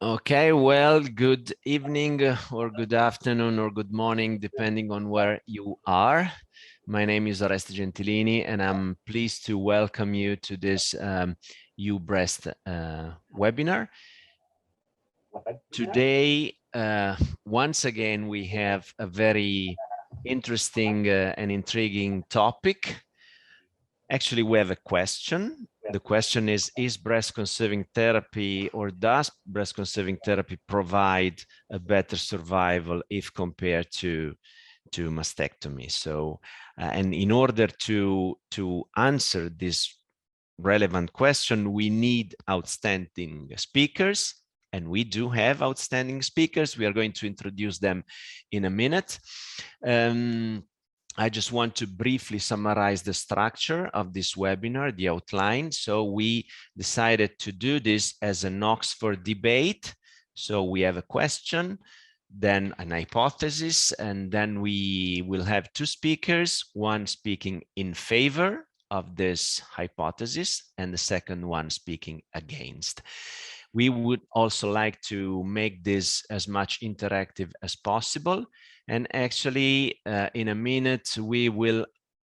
Okay, well, good evening or good afternoon or good morning, depending on where you are. My name is Oreste Gentilini, and I'm pleased to welcome you to this EUBREAST webinar. Today, once again, we have a very interesting and intriguing topic. Actually, we have a question. The question is breast conserving therapy, or does breast conserving therapy provide a better survival if compared to mastectomy? So, and in order to answer this relevant question, we need outstanding speakers, and we do have outstanding speakers. We are going to introduce them in a minute. I just want to briefly summarize the structure of this webinar, the outline. So we decided to do this as an Oxford debate. So we have a question, then an hypothesis, and then we will have two speakers, one speaking in favor of this hypothesis and the second one speaking against. We would also like to make this as much interactive as possible. And actually, in a minute, we will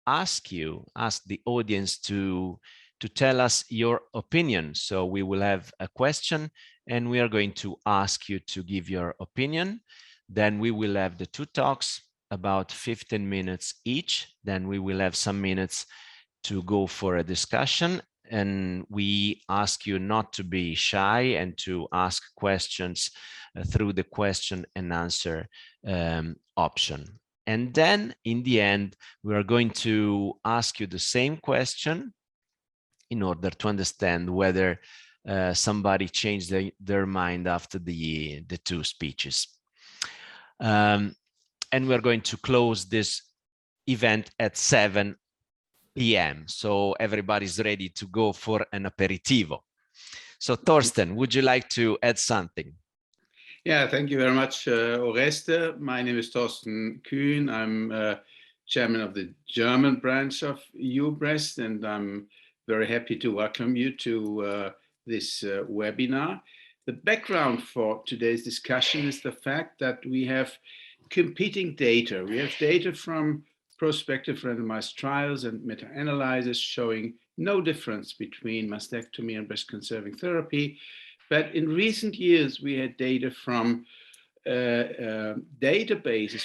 ask the audience to tell us your opinion. So we will have a question and we are going to ask you to give your opinion. Then we will have the two talks, about 15 minutes each. Then we will have some minutes to go for a discussion. And we ask you not to be shy and to ask questions through the question and answer option. And then in the end, we are going to ask you the same question in order to understand whether somebody changed their mind after the two speeches. And we're going to close this event at 7 p.m. So everybody's ready to go for an aperitivo. So Thorsten, would you like to add something? Yeah, thank you very much, Oreste. My name is Thorsten Kühn. I'm chairman of the German branch of EUBREAST, and I'm very happy to welcome you to this webinar. The background for today's discussion is the fact that we have competing data. We have data from prospective randomized trials and meta-analyses showing no difference between mastectomy and breast conserving therapy. But in recent years, we had data from databases,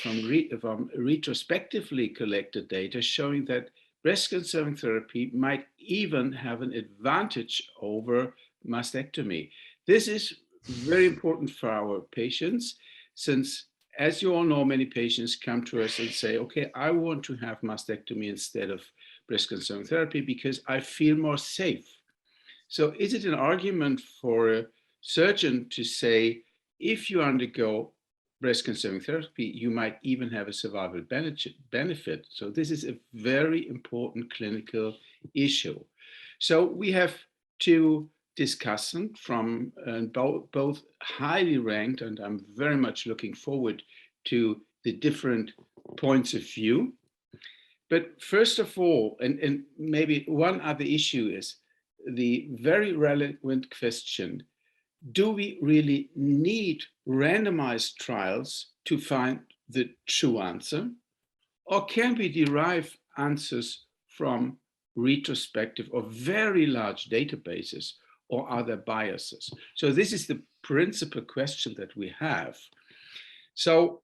from retrospectively collected data showing that breast conserving therapy might even have an advantage over mastectomy. This is very important for our patients, since, as you all know, many patients come to us and say, okay, I want to have mastectomy instead of breast conserving therapy because I feel more safe. So is it an argument for a surgeon to say, if you undergo breast conserving therapy, you might even have a survival benefit? So this is a very important clinical issue. So we have two discussants from both highly ranked, and I'm very much looking forward to the different points of view. But first of all, and maybe one other issue is the very relevant question: do we really need randomized trials to find the true answer? Or can we derive answers from retrospective or very large databases, or are there biases? So this is the principal question that we have. So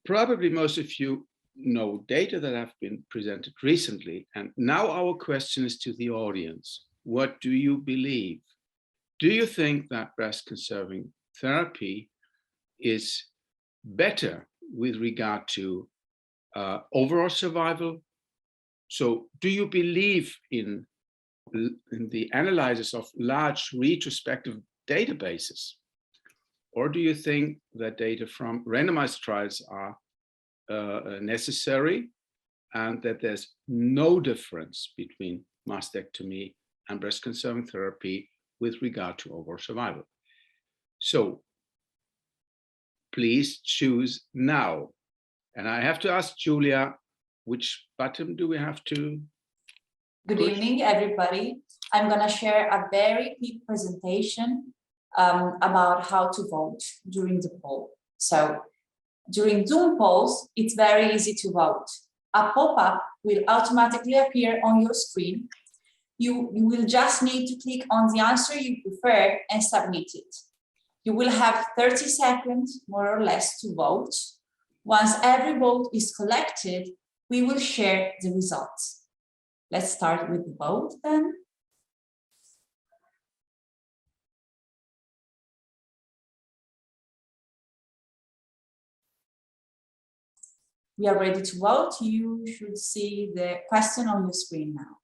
probably most of you know data that have been presented recently. And now our question is to the audience. What do you believe? Do you think that breast conserving therapy is better with regard to overall survival? So do you believe in the analysis of large retrospective databases? Or do you think that data from randomized trials are necessary and that there's no difference between mastectomy and breast conserving therapy with regard to overall survival? So please choose now. And I have to ask Julia, which button do we have to Good push? evening, everybody. I'm going to share a very quick presentation about how to vote during the poll. So during Zoom polls, it's very easy to vote. A pop-up will automatically appear on your screen. You will just need to click on the answer you prefer and submit it. You will have 30 seconds, more or less, to vote. Once every vote is collected, we will share the results. Let's start with the vote then. We are ready to vote. You should see the question on your screen now.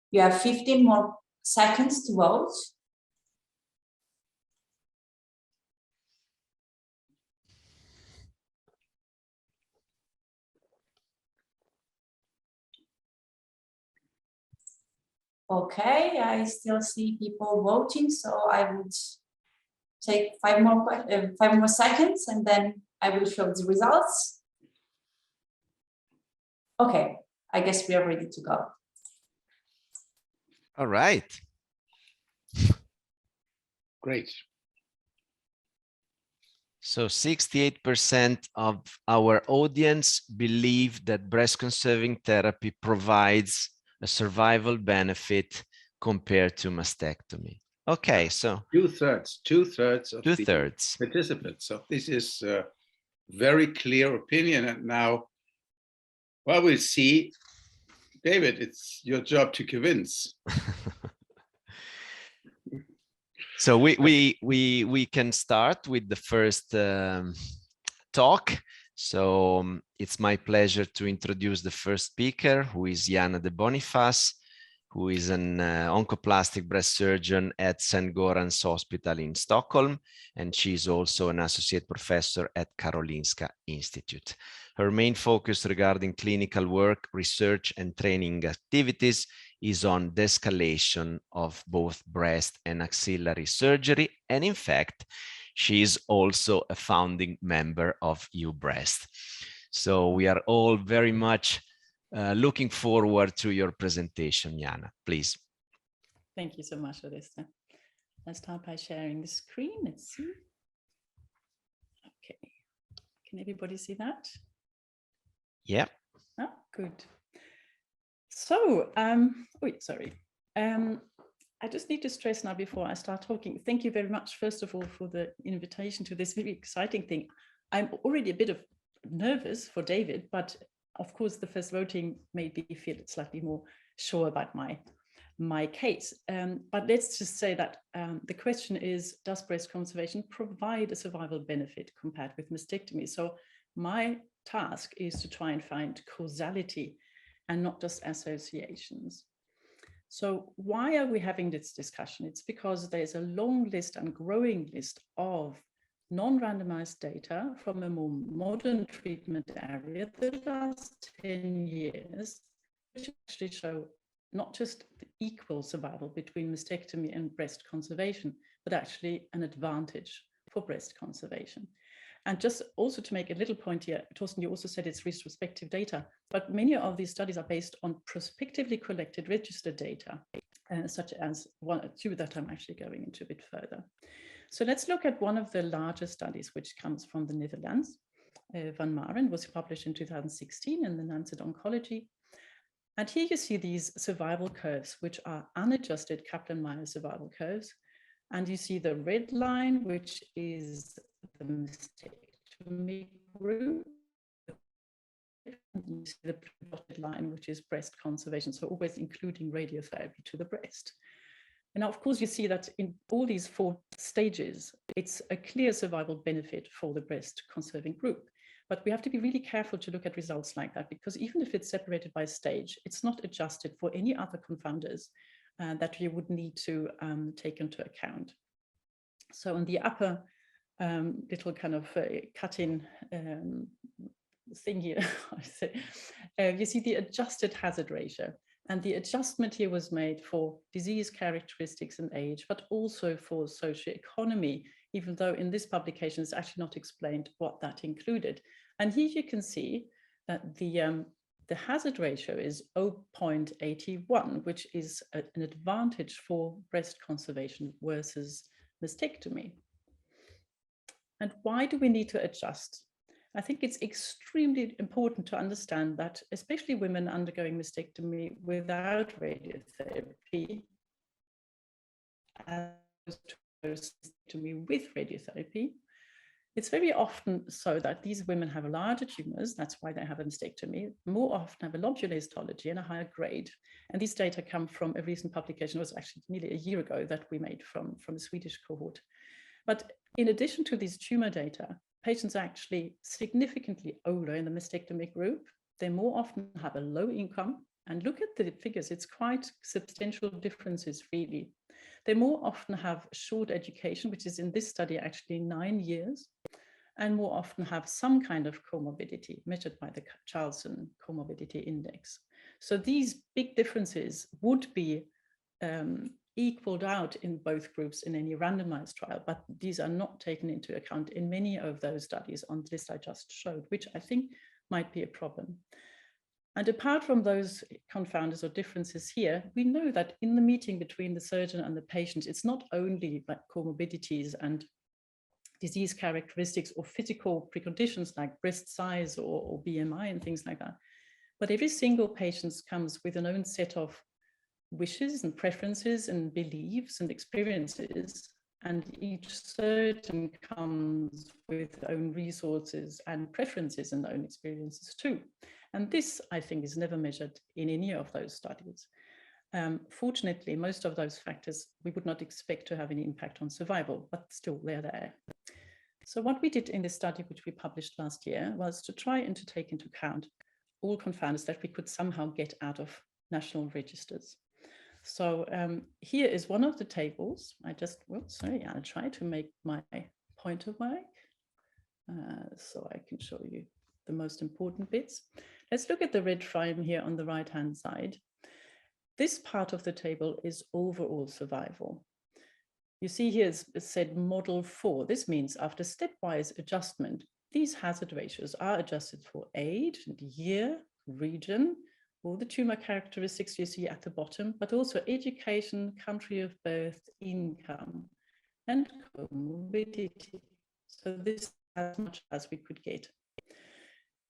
You have 15 more seconds to vote. Okay, I still see people voting, so I would take 5 more seconds and then I will show the results. Okay, I guess we are ready to go. All right. Great. So 68% of our audience believe that breast conserving therapy provides a survival benefit compared to mastectomy. Okay, so two-thirds of two-thirds the participants. So this is a very clear opinion. And now, well, we'll see. David, it's your job to convince. So we can start with the first talk. So it's my pleasure to introduce the first speaker, who is Jana de Boniface, who is an oncoplastic breast surgeon at St. Göran's Hospital in Stockholm, and she's also an associate professor at Karolinska Institute. Her main focus regarding clinical work, research, and training activities is on de-escalation of both breast and axillary surgery, and in fact, she is also a founding member of EUBREAST. So we are all very much looking forward to your presentation, Jana, please. Thank you so much, Oreste. Let's start by sharing the screen. Let's see. Okay. Can everybody see that? Yeah. Oh, good. So, sorry. I just need to stress now before I start talking. Thank you very much, first of all, for the invitation to this very exciting thing. I'm already a bit nervous for David, but of course, the first voting made me feel slightly more sure about my case. But let's just say that the question is, does breast conservation provide a survival benefit compared with mastectomy? So my task is to try and find causality and not just associations. So why are we having this discussion? It's because there's a long list and growing list of non-randomized data from a more modern treatment area the last 10 years, which actually show not just the equal survival between mastectomy and breast conservation, but actually an advantage for breast conservation. And just also to make a little point here, Torsten, you also said it's retrospective data, but many of these studies are based on prospectively collected registered data, such as one or two that I'm actually going into a bit further. So let's look at one of the larger studies, which comes from the Netherlands. Van Maren was published in 2016 in the Lancet Oncology. And here you see these survival curves, which are unadjusted Kaplan-Meier survival curves. And you see the red line, which is the mastectomy group. And you see the dotted line, which is breast conservation. So always including radiotherapy to the breast. And now, of course, you see that in all these 4 stages, it's a clear survival benefit for the breast conserving group. But we have to be really careful to look at results like that, because even if it's separated by stage, it's not adjusted for any other confounders that you would need to take into account. So on the upper little kind of cut-in thing here, you see the adjusted hazard ratio. And the adjustment here was made for disease characteristics and age, but also for socioeconomy, even though in this publication it's actually not explained what that included. And here you can see that the the hazard ratio is 0.81, which is an advantage for breast conservation versus mastectomy. And why do we need to adjust? I think it's extremely important to understand that, especially women undergoing mastectomy without radiotherapy, as opposed to mastectomy with radiotherapy, it's very often so that these women have larger tumors, that's why they have a mastectomy, more often have a lobular histology and a higher grade. And these data come from a recent publication, it was actually nearly a year ago, that we made from a Swedish cohort. But in addition to these tumor data, patients are actually significantly older in the mastectomy group. They more often have a low income. And look at the figures, it's quite substantial differences, really. They more often have short education, which is in this study actually 9 years, and more often have some kind of comorbidity measured by the Charlson Comorbidity Index. So these big differences would be equaled out in both groups in any randomized trial, but these are not taken into account in many of those studies on the list I just showed, which I think might be a problem. And apart from those confounders or differences here, we know that in the meeting between the surgeon and the patient, it's not only like comorbidities and disease characteristics or physical preconditions like breast size or BMI and things like that, but every single patient comes with an own set of wishes and preferences and beliefs and experiences, and each surgeon comes with own resources and preferences and own experiences too. And this, I think, is never measured in any of those studies. Fortunately, most of those factors we would not expect to have any impact on survival, but still they're there. So what we did in this study, which we published last year, was to try and to take into account all confounders that we could somehow get out of national registers. So here is one of the tables. I'll try to make my pointer work so I can show you the most important bits. Let's look at the red frame here on the right-hand side. This part of the table is overall survival. You see here it's said model 4. This means after stepwise adjustment, these hazard ratios are adjusted for age and year, region, all the tumor characteristics you see at the bottom, but also education, country of birth, income, and comorbidity. So this is as much as we could get.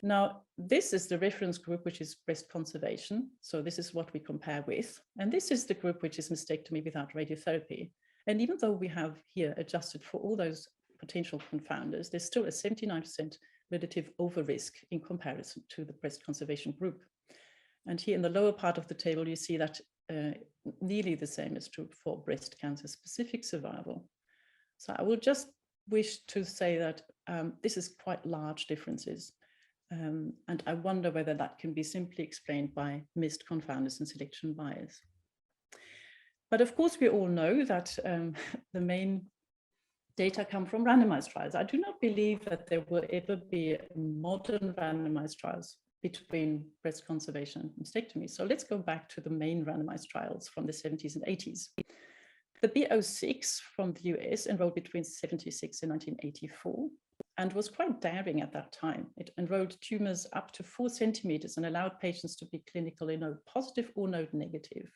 Now, this is the reference group, which is breast conservation. So this is what we compare with. And this is the group which is mastectomy without radiotherapy. And even though we have here adjusted for all those potential confounders, there's still a 79% relative over risk in comparison to the breast conservation group. And here in the lower part of the table, you see that nearly the same is true for breast cancer specific survival. So I will just wish to say that this is quite large differences. And I wonder whether that can be simply explained by missed confounders and selection bias. But of course, we all know that the main data come from randomized trials. I do not believe that there will ever be modern randomized trials between breast conservation and mastectomy. So let's go back to the main randomized trials from the 70s and 80s. The B06 from the US enrolled between 76 and 1984 and was quite daring at that time. It enrolled tumors up to 4 centimeters and allowed patients to be clinically node positive or node negative.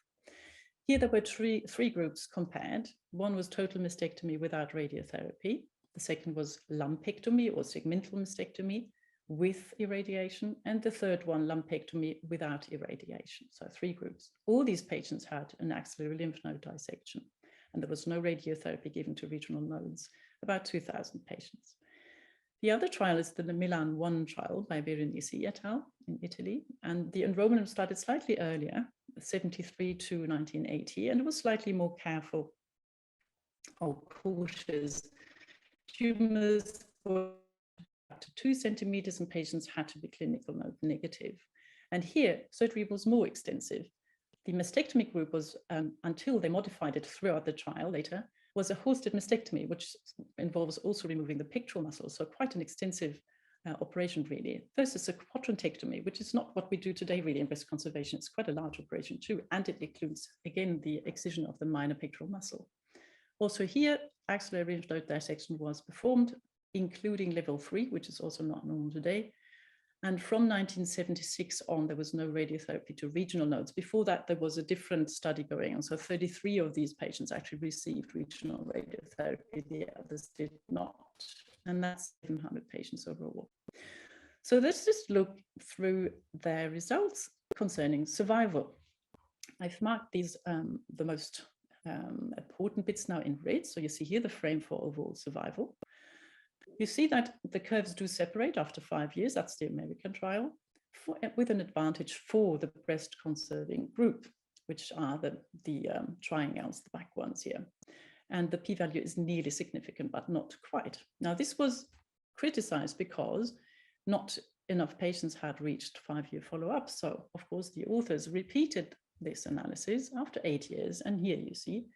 Here there were three groups compared. One was total mastectomy without radiotherapy. The second was lumpectomy or segmental mastectomy with irradiation. And the third one, lumpectomy without irradiation. So 3 groups. All these patients had an axillary lymph node dissection, and there was no radiotherapy given to regional nodes, about 2,000 patients. The other trial is the Milan 1 trial by Berenice et al. In Italy, and the enrollment started slightly earlier, 73 to 1980, and it was slightly more careful or cautious. Tumors were up to 2 centimeters and patients had to be clinical node negative. And here, surgery was more extensive. The mastectomy group was, until they modified it throughout the trial later, was a hoisted mastectomy, which involves also removing the pectoral muscle. So quite an extensive operation, really, versus a quadrantectomy, which is not what we do today, really, in breast conservation. It's quite a large operation, too, and it includes, again, the excision of the minor pectoral muscle. Also here, axillary lymph node dissection was performed, including level 3, which is also not normal today. And from 1976 on, there was no radiotherapy to regional nodes. Before that, there was a different study going on. So 33 of these patients actually received regional radiotherapy, the others did not. And that's 700 patients overall. So let's just look through their results concerning survival. I've marked these, the most important bits now in red. So you see here the frame for overall survival. You see that the curves do separate after 5 years. That's the American trial, with an advantage for the breast conserving group, which are the triangles, the black ones here. And the p-value is nearly significant, but not quite. Now, this was criticized because not enough patients had reached 5-year follow-up. So, of course, the authors repeated this analysis after 8 years. And here you see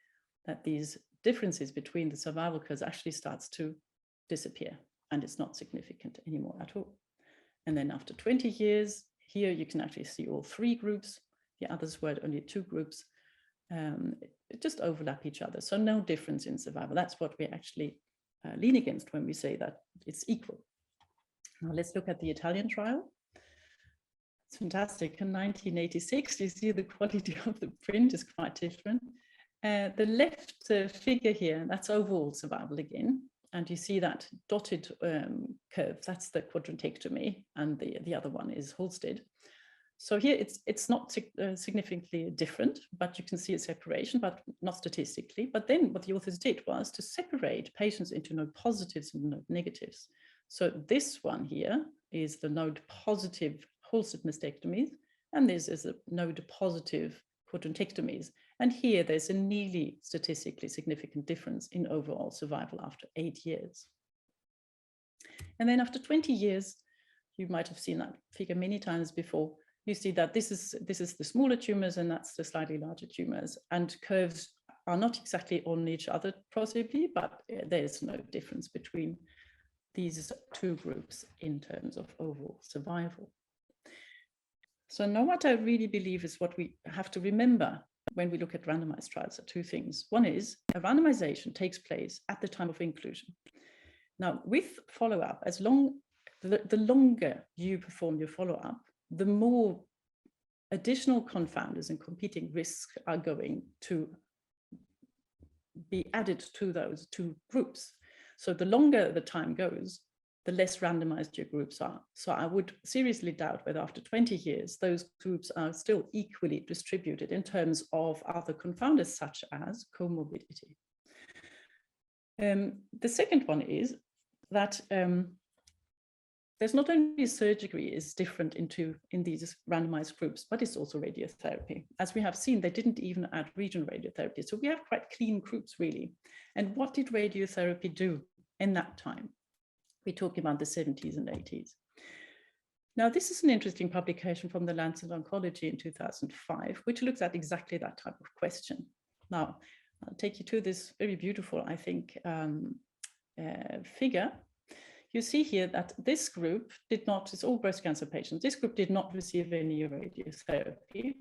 that these differences between the survival curves actually starts to disappear, and it's not significant anymore at all. And then after 20 years, here you can actually see all 3 groups. The others were only 2 groups. Just overlap each other. So no difference in survival. That's what we actually lean against when we say that it's equal. Now let's look at the Italian trial. It's fantastic. In 1986, you see the quality of the print is quite different. The left figure here, that's overall survival again. And you see that dotted curve, that's the quadrantectomy, and the other one is Halsted. So here it's not significantly different, but you can see a separation, but not statistically. But then what the authors did was to separate patients into node positives and node negatives. So this one here is the node positive Halsted mastectomies, and this is a node positive quadrantectomies. And here there's a nearly statistically significant difference in overall survival after 8 years. And then after 20 years, you might have seen that figure many times before. You see that this is the smaller tumors and that's the slightly larger tumors, and curves are not exactly on each other possibly, but there's no difference between these 2 groups in terms of overall survival. So now what I really believe is what we have to remember when we look at randomized trials are 2 things. One is a randomization takes place at the time of inclusion. Now with follow-up, the longer you perform your follow-up, the more additional confounders and competing risks are going to be added to those 2 groups. So the longer the time goes, the less randomized your groups are. So I would seriously doubt whether after 20 years, those groups are still equally distributed in terms of other confounders, such as comorbidity. The second one is that there's not only surgery is different in these randomized groups, but it's also radiotherapy. As we have seen, they didn't even add regional radiotherapy. So we have quite clean groups, really. And what did radiotherapy do in that time? We're talking about the 70s and 80s. Now, this is an interesting publication from the Lancet Oncology in 2005, which looks at exactly that type of question. Now, I'll take you to this very beautiful, I think, figure. You see here that this group did not, it's all breast cancer patients, this group did not receive any radiotherapy.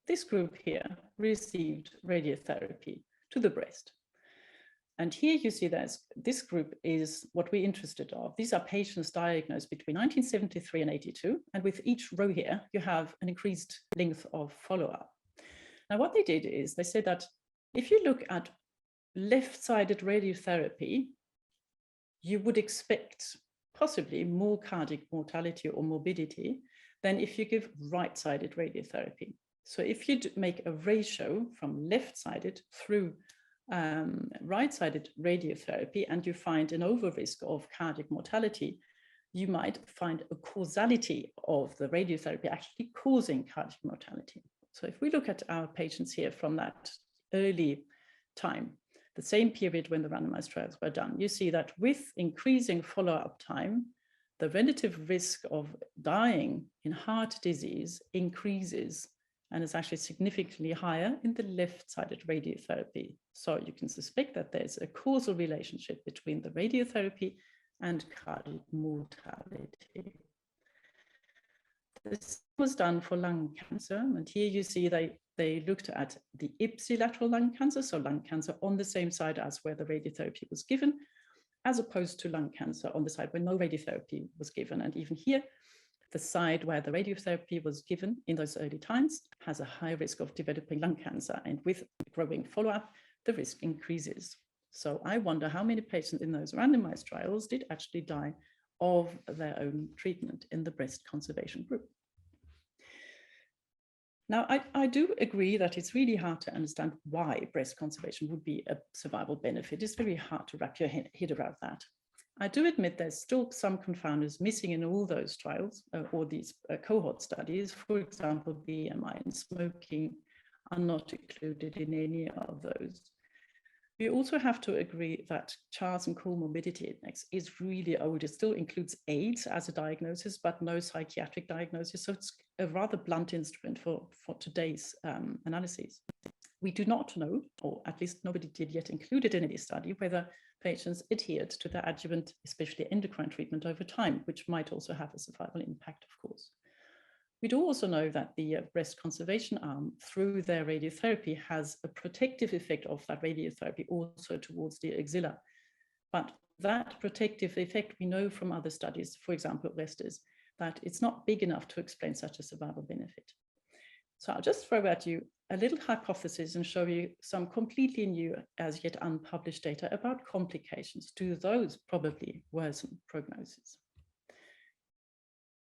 This group here received radiotherapy to the breast. And here you see that this group is what we're interested in. These are patients diagnosed between 1973 and 82. And with each row here, you have an increased length of follow-up. Now, what they did is they said that if you look at left-sided radiotherapy, you would expect possibly more cardiac mortality or morbidity than if you give right-sided radiotherapy. So if you make a ratio from left-sided through right-sided radiotherapy and you find an over-risk of cardiac mortality, you might find a causality of the radiotherapy actually causing cardiac mortality. So if we look at our patients here from that early time, the same period when the randomized trials were done, you see that with increasing follow-up time, the relative risk of dying in heart disease increases and is actually significantly higher in the left-sided radiotherapy. So you can suspect that there's a causal relationship between the radiotherapy and cardiac mortality. This was done for lung cancer, and here you see they looked at the ipsilateral lung cancer, so lung cancer on the same side as where the radiotherapy was given, as opposed to lung cancer on the side where no radiotherapy was given. And even here, The side where the radiotherapy was given in those early times has a high risk of developing lung cancer, and with growing follow-up, the risk increases. So I wonder how many patients in those randomized trials did actually die of their own treatment in the breast conservation group. Now, I do agree that it's really hard to understand why breast conservation would be a survival benefit. It's very hard to wrap your head around that. I do admit there's still some confounders missing in all those trials or these cohort studies. For example, BMI and smoking are not included in any of those. We also have to agree that CHARS and comorbidity index is really old. It still includes AIDS as a diagnosis, but no psychiatric diagnosis. So it's a rather blunt instrument for today's analyses. We do not know, or at least nobody did yet include it in any study, whether patients adhered to their adjuvant, especially endocrine treatment over time, which might also have a survival impact, of course. We do also know that the breast conservation arm, through their radiotherapy, has a protective effect of that radiotherapy also towards the axilla. But that protective effect, we know from other studies, for example, Westers, that it's not big enough to explain such a survival benefit. So I'll just throw at you a little hypothesis and show you some completely new, as yet unpublished data about complications. Do those probably worsen prognosis?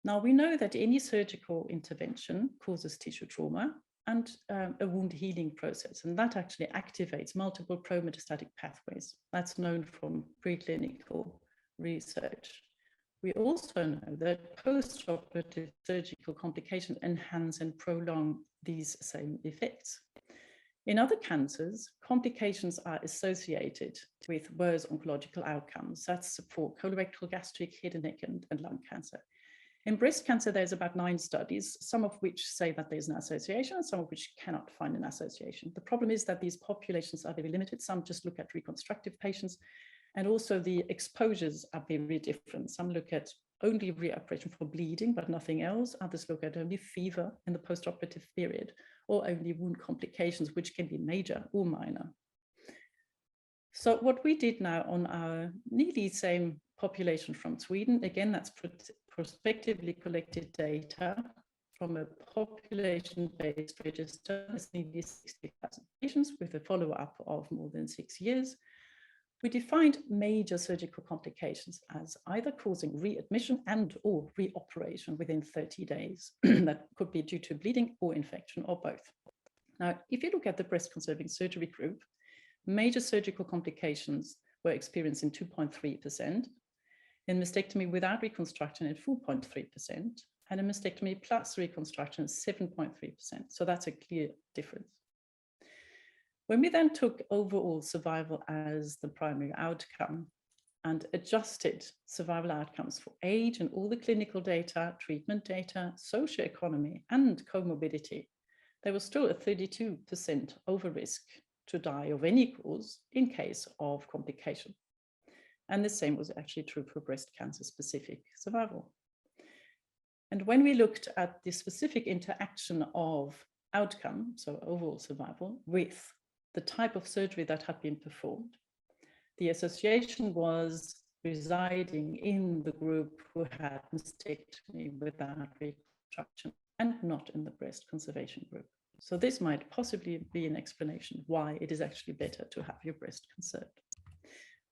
Now, we know that any surgical intervention causes tissue trauma and a wound healing process, and that actually activates multiple pro-metastatic pathways. That's known from preclinical research. We also know that post-operative surgical complications enhance and prolong these same effects. In other cancers, complications are associated with worse oncological outcomes. That's for colorectal, gastric, head and neck, and lung cancer. In breast cancer, there's about 9 studies, some of which say that there's an association, and some of which cannot find an association. The problem is that these populations are very limited. Some just look at reconstructive patients, and also the exposures are very different. Some look at only reoperation for bleeding, but nothing else. Others look at only fever in the postoperative period, or only wound complications, which can be major or minor. So what we did now on our nearly same population from Sweden, again, that's prospectively collected data from a population-based register, it's nearly 60,000 patients with a follow-up of more than 6 years. We defined major surgical complications as either causing readmission and or reoperation within 30 days. That could be due to bleeding or infection or both. Now, if you look at the breast conserving surgery group, major surgical complications were experienced in 2.3%, in mastectomy without reconstruction at 4.3%, and in mastectomy plus reconstruction 7.3%. So that's a clear difference. When we then took overall survival as the primary outcome and adjusted survival outcomes for age and all the clinical data, treatment data, socioeconomy, and comorbidity, there was still a 32% over risk to die of any cause in case of complication. And the same was actually true for breast cancer specific survival. And when we looked at the specific interaction of outcome, so overall survival, with the type of surgery that had been performed, the association was residing in the group who had mastectomy without reconstruction and not in the breast conservation group. So this might possibly be an explanation why it is actually better to have your breast conserved.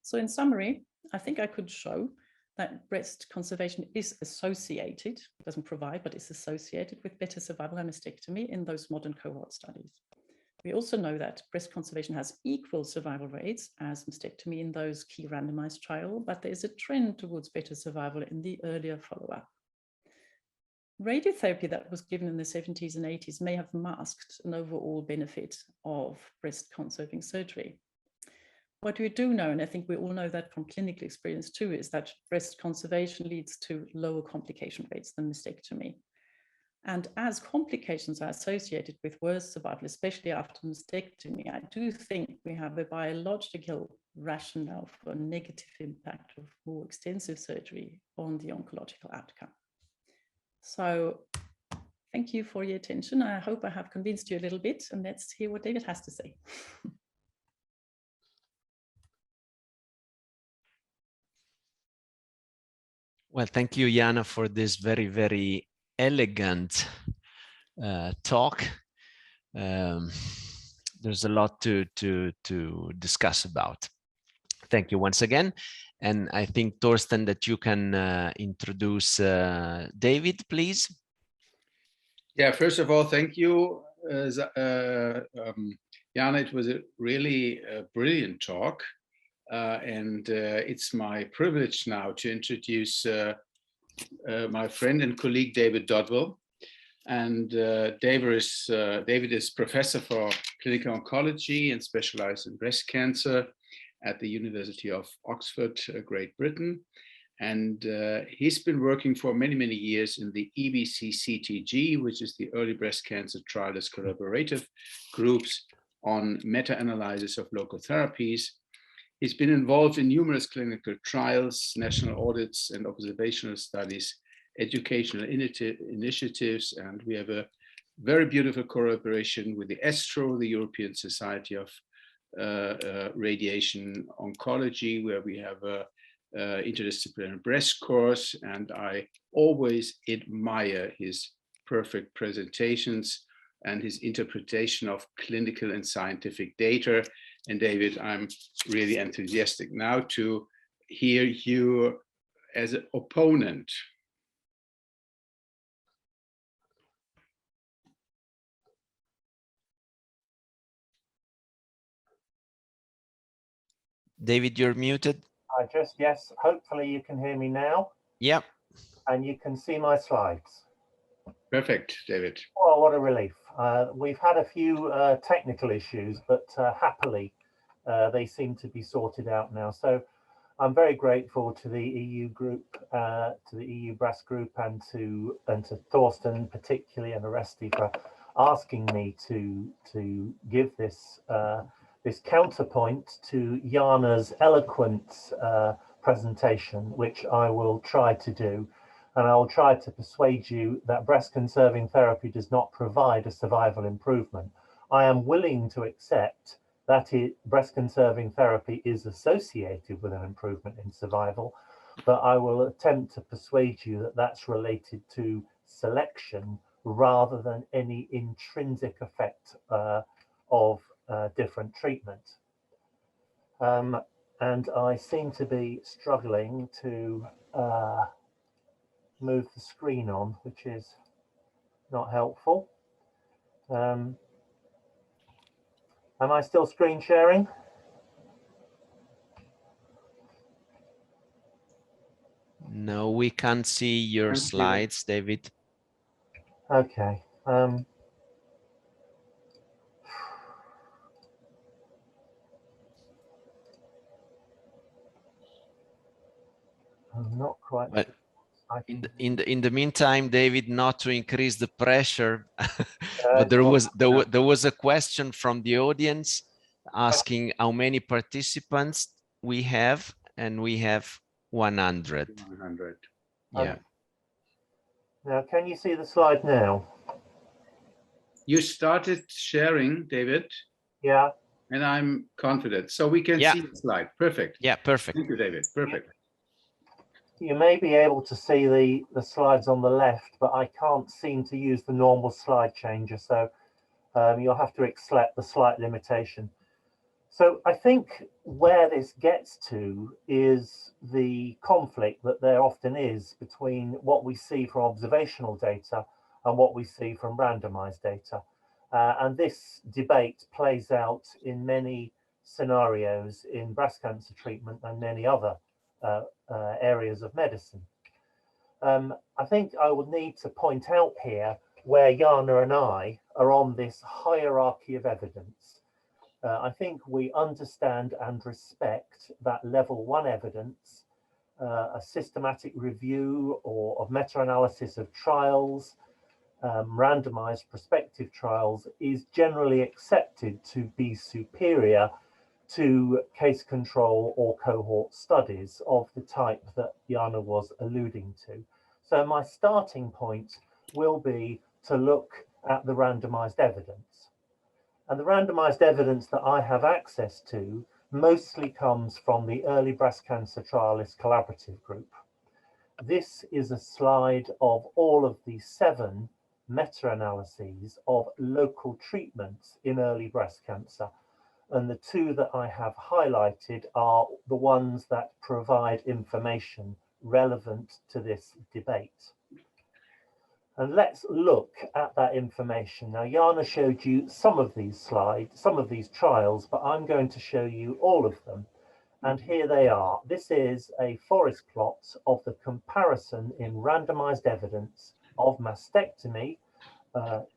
So in summary, I think I could show that breast conservation is associated, doesn't provide, but is associated with better survival and mastectomy in those modern cohort studies. We also know that breast conservation has equal survival rates as mastectomy in those key randomized trials, but there is a trend towards better survival in the earlier follow-up. Radiotherapy that was given in the 70s and 80s may have masked an overall benefit of breast conserving surgery. What we do know, and I think we all know that from clinical experience too, is that breast conservation leads to lower complication rates than mastectomy. And as complications are associated with worse survival, especially after mastectomy, I do think we have a biological rationale for a negative impact of more extensive surgery on the oncological outcome. So thank you for your attention. I hope I have convinced you a little bit, and let's hear what David has to say. Well, thank you, Jana, for this very, very elegant talk. There's a lot to discuss about. Thank you once again. And I think, Torsten, that you can introduce David, please. Yeah, first of all, thank you, Jana. It was a really brilliant talk. And it's my privilege now to introduce my friend and colleague, David Dodwell. And David is professor for clinical oncology and specialized in breast cancer at the University of Oxford, Great Britain. And he's been working for many, many years in the EBC-CTG, which is the Early Breast Cancer Trialist Collaborative Groups on meta-analysis of local therapies. He's been involved in numerous clinical trials, national audits, and observational studies, educational initiatives, and we have a very beautiful collaboration with the ESTRO, the European Society of Radiation Oncology, where we have a interdisciplinary breast course, and I always admire his perfect presentations and his interpretation of clinical and scientific data. And David, I'm really enthusiastic now to hear you as an opponent. David, you're muted. Yes, hopefully you can hear me now. Yep. And you can see my slides. Perfect, David. Oh, what a relief. We've had a few technical issues, but happily they seem to be sorted out now. So I'm very grateful to the EU group, to the EUBREAST group, and to Torsten particularly, and Oresti for asking me to give this this counterpoint to Jana's eloquent presentation, which I will try to do. And I will try to persuade you that breast-conserving therapy does not provide a survival improvement. I am willing to accept that breast-conserving therapy is associated with an improvement in survival, but I will attempt to persuade you that that's related to selection rather than any intrinsic effect of different treatment. And I seem to be struggling to move the screen on, which is not helpful. Am I still screen sharing? No, we can't see your slides, David. Okay. I'm not quite. But in the meantime, David, not to increase the pressure, but there was a question from the audience asking how many participants we have, and we have 100. 100. Yeah. Okay. Now, can you see the slide now? You started sharing, David. Yeah. And I'm confident. So we can see the slide. Perfect. Yeah, perfect. Thank you, David. Perfect. You may be able to see the slides on the left, but I can't seem to use the normal slide changer. So you'll have to accept the slight limitation. So I think where this gets to is the conflict that there often is between what we see from observational data and what we see from randomized data. And this debate plays out in many scenarios in breast cancer treatment and many other areas of medicine. I think I would need to point out here where Jana and I are on this hierarchy of evidence. I think we understand and respect that level 1 evidence, a systematic review of meta-analysis of trials, randomized prospective trials, is generally accepted to be superior to case control or cohort studies of the type that Jana was alluding to. So my starting point will be to look at the randomized evidence. And the randomized evidence that I have access to mostly comes from the Early Breast Cancer Trialist Collaborative Group. This is a slide of all of the 7 meta-analyses of local treatments in early breast cancer. And the 2 that I have highlighted are the ones that provide information relevant to this debate. And let's look at that information. Now, Jana showed you some of these slides, some of these trials, but I'm going to show you all of them. And here they are. This is a forest plot of the comparison in randomized evidence of mastectomy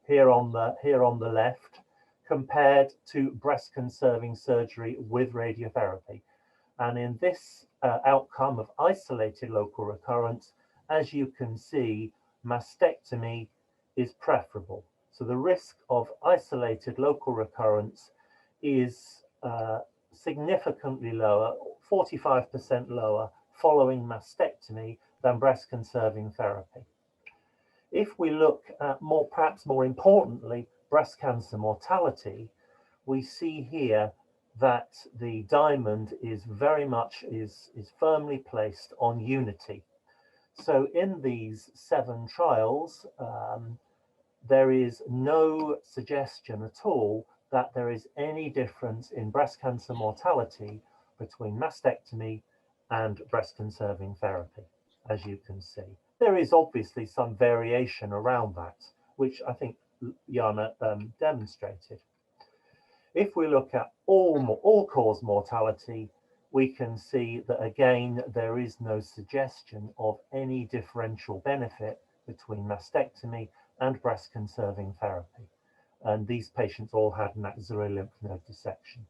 here on the left, compared to breast conserving surgery with radiotherapy. And in this outcome of isolated local recurrence, as you can see, mastectomy is preferable. So the risk of isolated local recurrence is significantly lower, 45% lower following mastectomy than breast conserving therapy. If we look at perhaps more importantly, breast cancer mortality, we see here that the diamond is very much is firmly placed on unity. So in these 7 trials, there is no suggestion at all that there is any difference in breast cancer mortality between mastectomy and breast conserving therapy, as you can see. There is obviously some variation around that, which I think Jana demonstrated. If we look at all-cause mortality, we can see that again, there is no suggestion of any differential benefit between mastectomy and breast conserving therapy. And these patients all had an axillary lymph node dissection.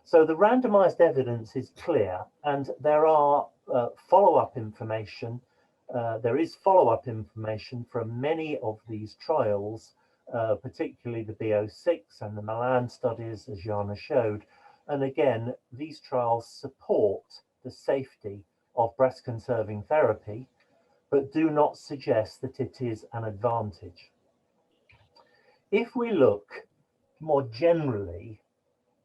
So the randomized evidence is clear, and there are follow-up information. There is follow-up information from many of these trials, particularly the B06 and the Milan studies, as Jana showed. And again, these trials support the safety of breast conserving therapy, but do not suggest that it is an advantage. If we look more generally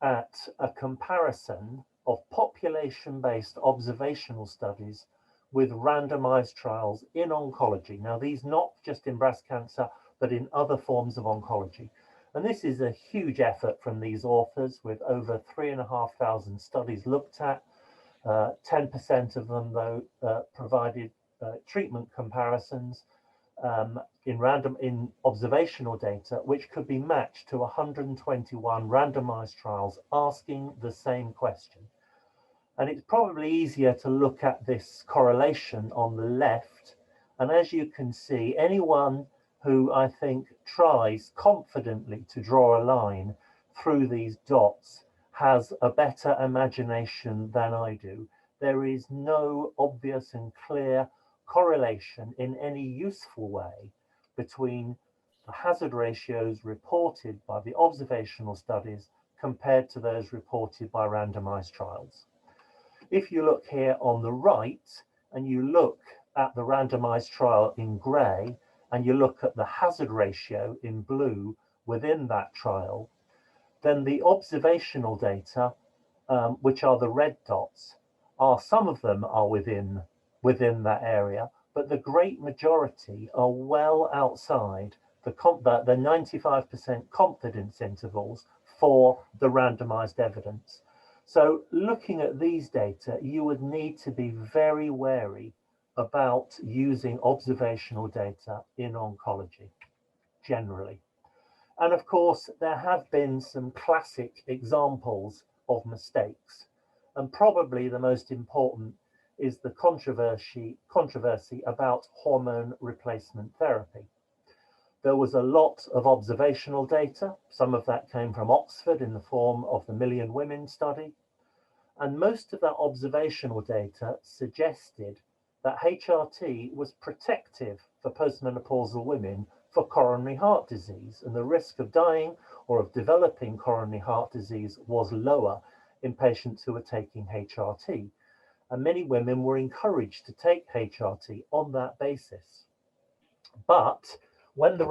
at a comparison of population-based observational studies with randomized trials in oncology. Now, these not just in breast cancer, but in other forms of oncology. And this is a huge effort from these authors with over 3,500 studies looked at. 10% of them, though, provided treatment comparisons in observational data, which could be matched to 121 randomized trials asking the same question. And it's probably easier to look at this correlation on the left. And as you can see, anyone who I think tries confidently to draw a line through these dots has a better imagination than I do. There is no obvious and clear correlation in any useful way between the hazard ratios reported by the observational studies compared to those reported by randomized trials. If you look here on the right and you look at the randomized trial in gray and you look at the hazard ratio in blue within that trial, then the observational data, which are the red dots, some of them are within that area, but the great majority are well outside the 95% confidence intervals for the randomized evidence. So looking at these data, you would need to be very wary about using observational data in oncology generally. And of course, there have been some classic examples of mistakes. And probably the most important is the controversy about hormone replacement therapy. There was a lot of observational data. Some of that came from Oxford in the form of the Million Women study. And most of that observational data suggested that HRT was protective for postmenopausal women for coronary heart disease, and the risk of dying or of developing coronary heart disease was lower in patients who were taking HRT. And many women were encouraged to take HRT on that basis. But when the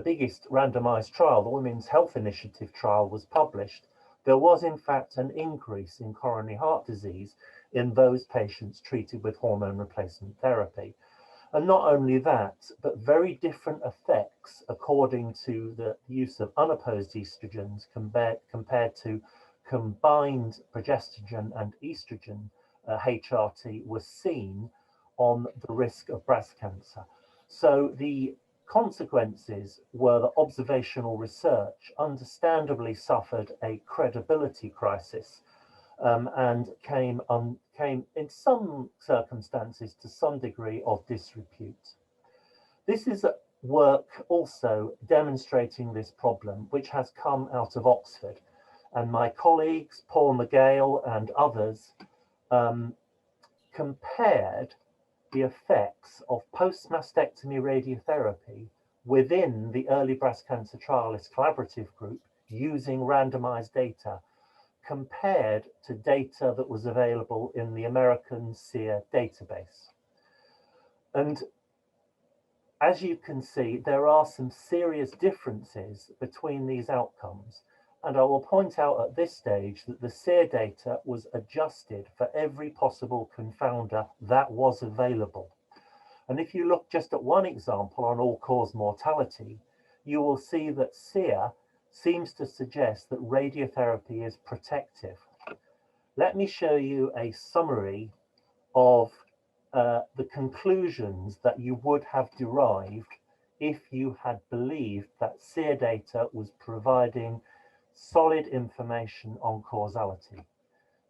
biggest randomized trial, the Women's Health Initiative trial, was published, there was in fact an increase in coronary heart disease in those patients treated with hormone replacement therapy. And not only that, but very different effects according to the use of unopposed estrogens compared to combined progestogen and estrogen HRT was seen on the risk of breast cancer. So the consequences were that observational research understandably suffered a credibility crisis, and came in some circumstances to some degree of disrepute. This is work also demonstrating this problem, which has come out of Oxford, and my colleagues Paul McGale and others compared the effects of post-mastectomy radiotherapy within the Early Breast Cancer Trialist Collaborative Group using randomized data compared to data that was available in the American SEER database. And as you can see, there are some serious differences between these outcomes. And I will point out at this stage that the SEER data was adjusted for every possible confounder that was available. And if you look just at one example on all-cause mortality, you will see that SEER seems to suggest that radiotherapy is protective. Let me show you a summary of the conclusions that you would have derived if you had believed that SEER data was providing solid information on causality.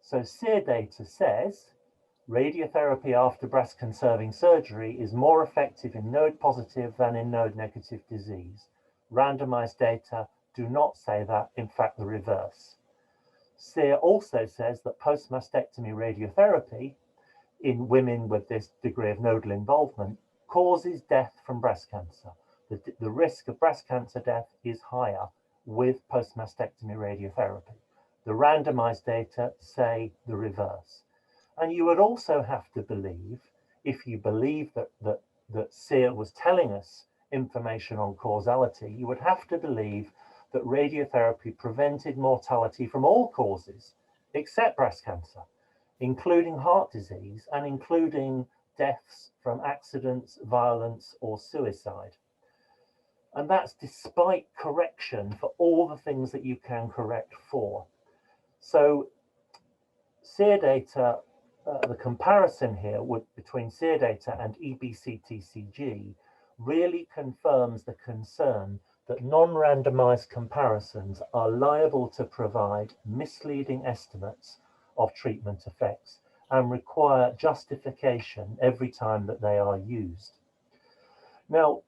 So SEER data says radiotherapy after breast conserving surgery is more effective in node positive than in node negative disease. Randomized data do not say that, in fact, the reverse. SEER also says that post-mastectomy radiotherapy in women with this degree of nodal involvement causes death from breast cancer. The risk of breast cancer death is higher with post-mastectomy radiotherapy. The randomized data say the reverse. And you would also have to believe, if you believe that SEER was telling us information on causality, you would have to believe that radiotherapy prevented mortality from all causes except breast cancer, including heart disease and including deaths from accidents, violence, or suicide. And that's despite correction for all the things that you can correct for. So SEER data, the comparison here between SEER data and EBCTCG really confirms the concern that non-randomized comparisons are liable to provide misleading estimates of treatment effects and require justification every time that they are used. Now,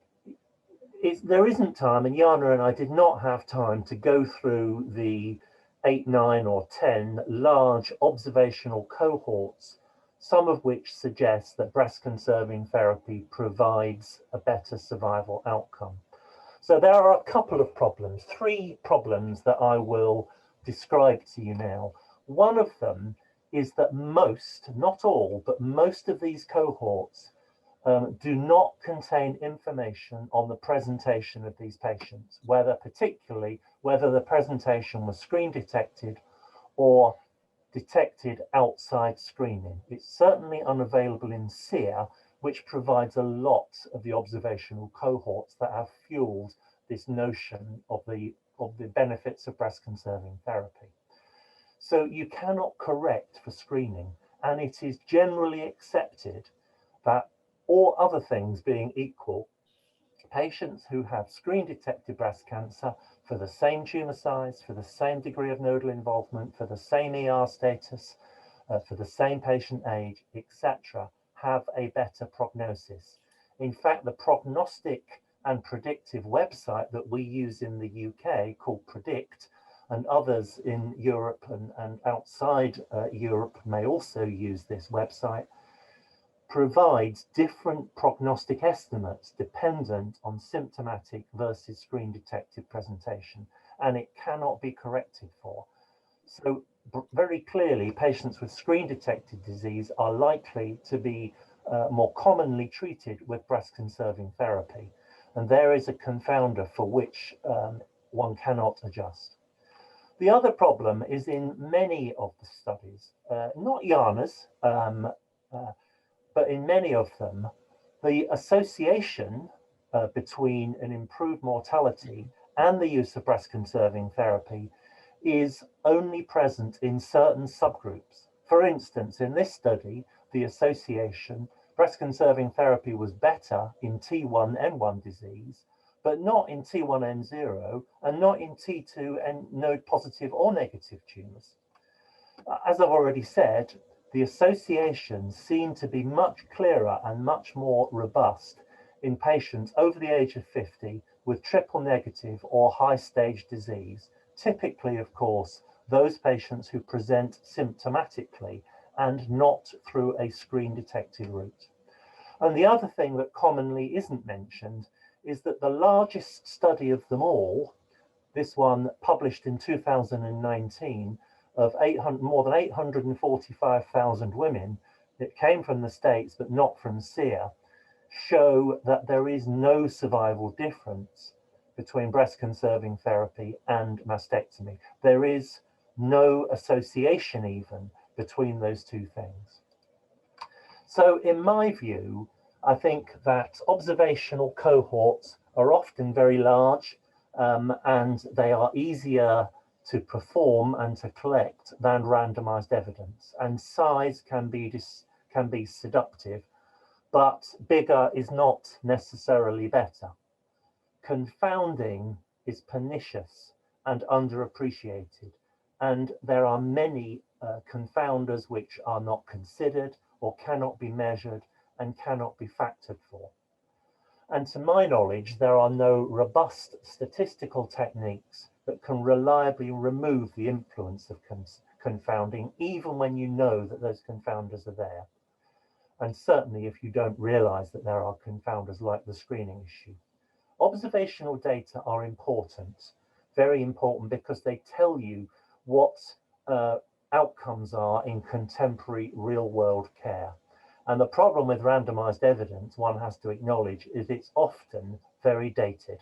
there isn't time, and Jana and I did not have time to go through the 8, 9, or 10 large observational cohorts, some of which suggest that breast conserving therapy provides a better survival outcome. So there are a couple of problems, 3 problems that I will describe to you now. One of them is that most, not all, but most of these cohorts do not contain information on the presentation of these patients, particularly whether the presentation was screen detected or detected outside screening. It's certainly unavailable in SEER, which provides a lot of the observational cohorts that have fueled this notion of the benefits of breast conserving therapy. So you cannot correct for screening, and it is generally accepted that, all other things being equal, patients who have screen detected breast cancer for the same tumor size, for the same degree of nodal involvement, for the same ER status, for the same patient age, etc., have a better prognosis. In fact, the prognostic and predictive website that we use in the UK, called Predict, and others in Europe and outside Europe may also use this website, provides different prognostic estimates dependent on symptomatic versus screen detected presentation, and it cannot be corrected for. So very clearly, patients with screen detected disease are likely to be more commonly treated with breast conserving therapy, and there is a confounder for which one cannot adjust. The other problem is in many of the studies, not Jana's, but in many of them, the association between an improved mortality and the use of breast conserving therapy is only present in certain subgroups. For instance, in this study, the association, breast conserving therapy was better in T1N1 disease, but not in T1N0 and not in T2 node positive or negative tumors. As I've already said, the associations seem to be much clearer and much more robust in patients over the age of 50 with triple negative or high stage disease. Typically, of course, those patients who present symptomatically and not through a screen detected route. And the other thing that commonly isn't mentioned is that the largest study of them all, this one published in 2019 of more than 845,000 women, it came from the States but not from SEER, show that there is no survival difference between breast conserving therapy and mastectomy. There is no association even between those two things. So in my view, I think that observational cohorts are often very large and they are easier to perform and to collect than randomized evidence. And size can be seductive, but bigger is not necessarily better. Confounding is pernicious and underappreciated. And there are many confounders which are not considered or cannot be measured and cannot be factored for. And to my knowledge, there are no robust statistical techniques that can reliably remove the influence of confounding, even when you know that those confounders are there. And certainly if you don't realize that there are confounders like the screening issue. Observational data are important, very important, because they tell you what outcomes are in contemporary real-world care. And the problem with randomized evidence, one has to acknowledge, is it's often very dated.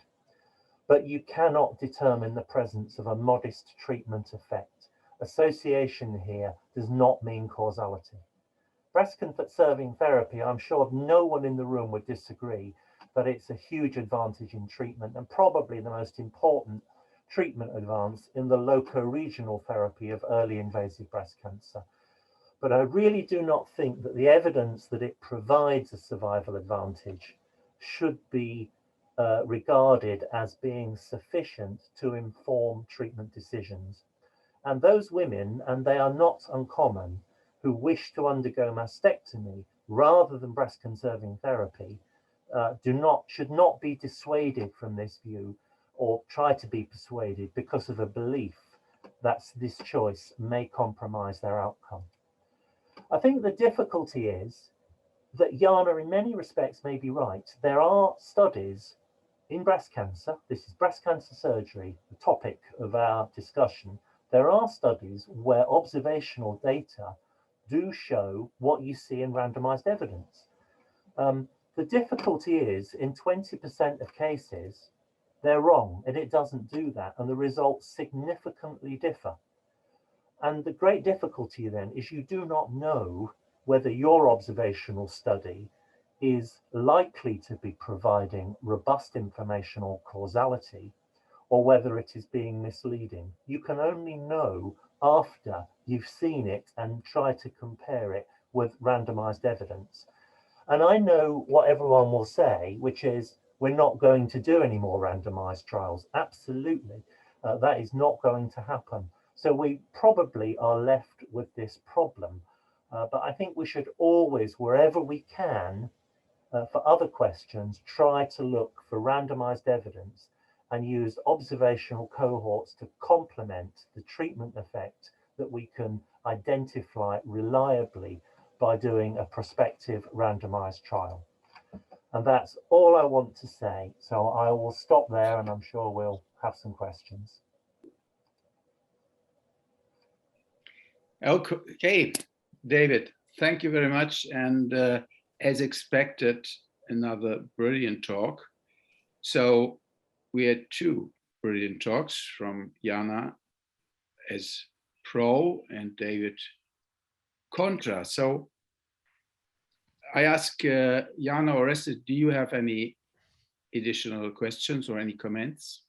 But you cannot determine the presence of a modest treatment effect. Association here does not mean causality. Breast conserving therapy, I'm sure no one in the room would disagree that it's a huge advantage in treatment and probably the most important treatment advance in the loco-regional therapy of early invasive breast cancer. But I really do not think that the evidence that it provides a survival advantage should be regarded as being sufficient to inform treatment decisions. And those women, and they are not uncommon, who wish to undergo mastectomy rather than breast conserving therapy should not be dissuaded from this view or try to be persuaded because of a belief that this choice may compromise their outcome. I think the difficulty is that Jana in many respects may be right. There are studies in breast cancer, this is breast cancer surgery, the topic of our discussion. There are studies where observational data do show what you see in randomized evidence. The difficulty is in 20% of cases, they're wrong and it doesn't do that and the results significantly differ. And the great difficulty then is you do not know whether your observational study is likely to be providing robust information or causality or whether it is being misleading. You can only know after you've seen it and try to compare it with randomized evidence. And I know what everyone will say, which is we're not going to do any more randomized trials. Absolutely, that is not going to happen. So we probably are left with this problem. But I think we should always, wherever we can, for other questions, try to look for randomized evidence and use observational cohorts to complement the treatment effect that we can identify reliably by doing a prospective randomized trial. And that's all I want to say. So I will stop there and I'm sure we'll have some questions. Okay, David, thank you very much. And as expected, another brilliant talk. So we had two brilliant talks from Jana as pro and David contra. So I ask Jana or Orestes, do you have any additional questions or any comments?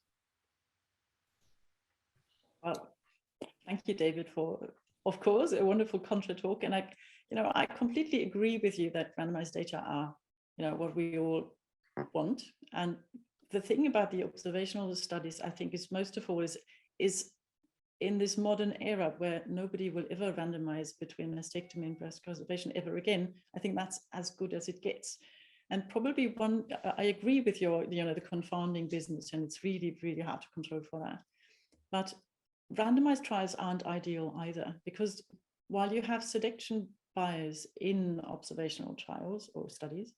Well, thank you, David, for, of course, a wonderful contra talk. And I completely agree with you that randomized data are, what we all want. And the thing about the observational studies, I think, is most of all is in this modern era where nobody will ever randomize between mastectomy and breast conservation ever again. I think that's as good as it gets. And probably I agree with your, the confounding business, and it's really, really hard to control for that. But randomized trials aren't ideal either, because while you have selection bias in observational trials or studies,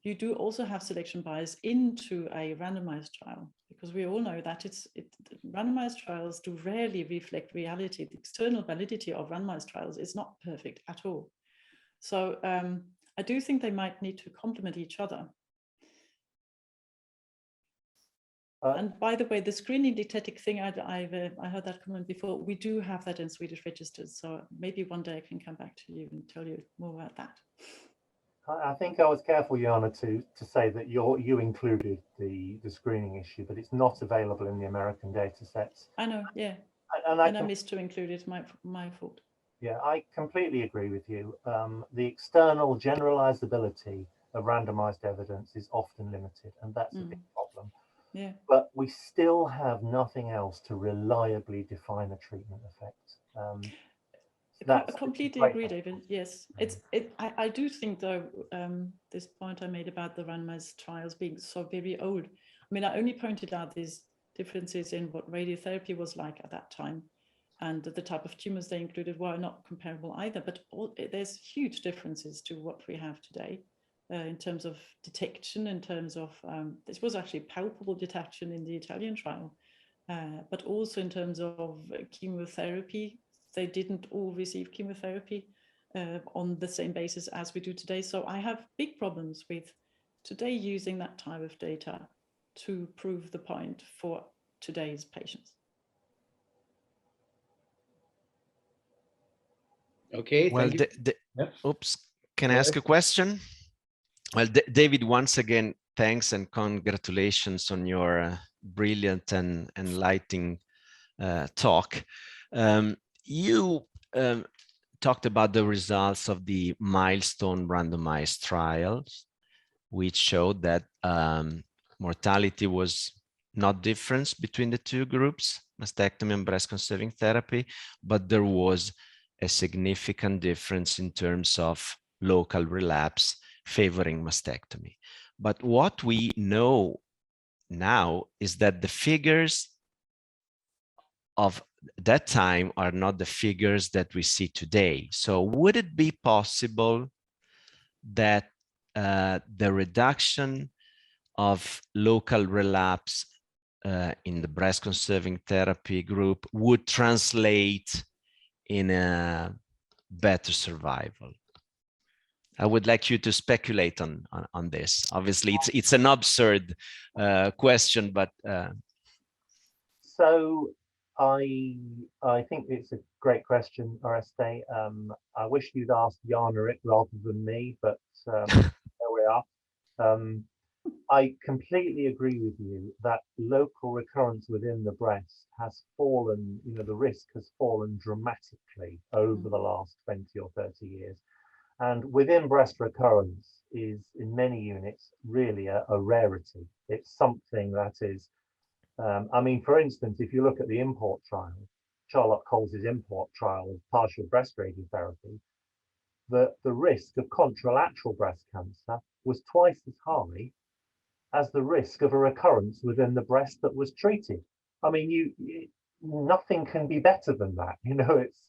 you do also have selection bias into a randomized trial, because we all know that randomized trials do rarely reflect reality. The external validity of randomized trials is not perfect at all. So I do think they might need to complement each other. And by the way, the screening dictatic thing, I heard that comment before. We do have that in Swedish registers. So maybe one day I can come back to you and tell you more about that. I think I was careful, Jana, to say that you included the screening issue, but it's not available in the American data sets. I know, yeah. And I missed to include it, my fault. Yeah, I completely agree with you. The external generalizability of randomized evidence is often limited, and that's a big problem. Yeah. But we still have nothing else to reliably define a treatment effect. I completely agree, David. Yes, I do think, though, this point I made about the randomized trials being so very old. I mean, I only pointed out these differences in what radiotherapy was like at that time, and the type of tumors they included were not comparable either. But there's huge differences to what we have today in terms of detection, in terms of this was actually palpable detection in the Italian trial, but also in terms of chemotherapy. They didn't all receive chemotherapy on the same basis as we do today. So I have big problems with today using that type of data to prove the point for today's patients. Okay, well, oops, can I ask a question? Well, David, once again, thanks and congratulations on your brilliant and enlightening talk. You talked about the results of the milestone randomized trials, which showed that mortality was not different between the two groups, mastectomy and breast conserving therapy, but there was a significant difference in terms of local relapse favoring mastectomy. But what we know now is that the figures of that time are not the figures that we see today. So would it be possible that the reduction of local relapse in the breast conserving therapy group would translate in a better survival? I would like you to speculate on this. Obviously, it's an absurd question, but so I think it's a great question, Oreste. I wish you'd asked Jana it rather than me, but there we are. I completely agree with you that local recurrence within the breast has fallen, the risk has fallen dramatically over the last 20 or 30 years. And within breast recurrence is, in many units, really a rarity. It's something that is, I mean, for instance, if you look at the import trial, Charlotte Coles's import trial of partial breast radiotherapy, the risk of contralateral breast cancer was twice as high as the risk of a recurrence within the breast that was treated. I mean, nothing can be better than that. It's